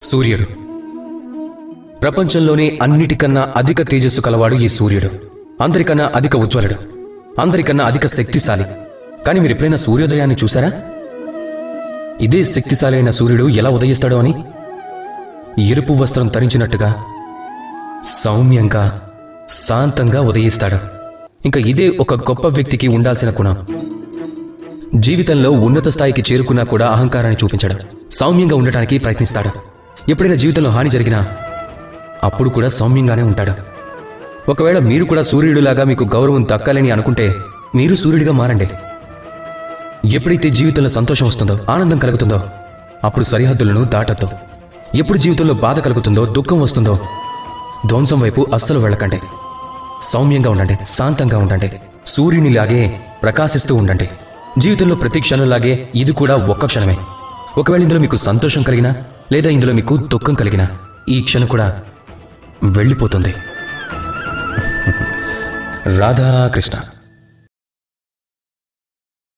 సూర్యుడు. ప్రపంచంలోనే అన్నిటికన్నా అధిక తేజస్సు కలవాడు ఈ సూర్యుడు. అందరికన్నా అధిక ఉజ్వలుడు, అందరికన్నా అధిక శక్తిశాలి. కానీ మీరు ఎప్పుడైనా సూర్యోదయాన్ని చూసారా? ఇదే శక్తిశాలి అయిన సూర్యుడు ఎలా ఉదయిస్తాడో అని ఎరుపు వస్త్రం ధరించినట్టుగా సౌమ్యంగా, శాంతంగా ఉదయిస్తాడు. ఇంకా ఇదే ఒక గొప్ప వ్యక్తికి ఉండాల్సిన గుణం. జీవితంలో ఉన్నత స్థాయికి చేరుకున్నా కూడా అహంకారాన్ని చూపించడు. సౌమ్యంగా ఉండటానికి ప్రయత్నిస్తాడు. ఎప్పుడైనా జీవితంలో హాని జరిగినా అప్పుడు కూడా సౌమ్యంగానే ఉంటాడు. ఒకవేళ మీరు కూడా సూర్యుడిలాగా మీకు గౌరవం దక్కాలని అనుకుంటే మీరు సూర్యుడిగా మారండి. ఎప్పుడైతే జీవితంలో సంతోషం వస్తుందో, ఆనందం కలుగుతుందో అప్పుడు సరిహద్దులను దాటద్దు. ఎప్పుడు జీవితంలో బాధ కలుగుతుందో, దుఃఖం వస్తుందో ధ్వంసం వైపు అస్సలు వెళ్ళకండి. సౌమ్యంగా ఉండండి, శాంతంగా ఉండండి, సూర్యునిలాగే ప్రకాశిస్తూ ఉండండి. జీవితంలో ప్రతి క్షణంలాగే ఇది కూడా ఒక్క క్షణమే. ఒకవేళ ఇందులో మీకు సంతోషం కలిగినా లేదా ఇందులో మీకు దుఃఖం కలిగినా ఈ క్షణం కూడా వెళ్ళిపోతుంది. రాధాకృష్ణ.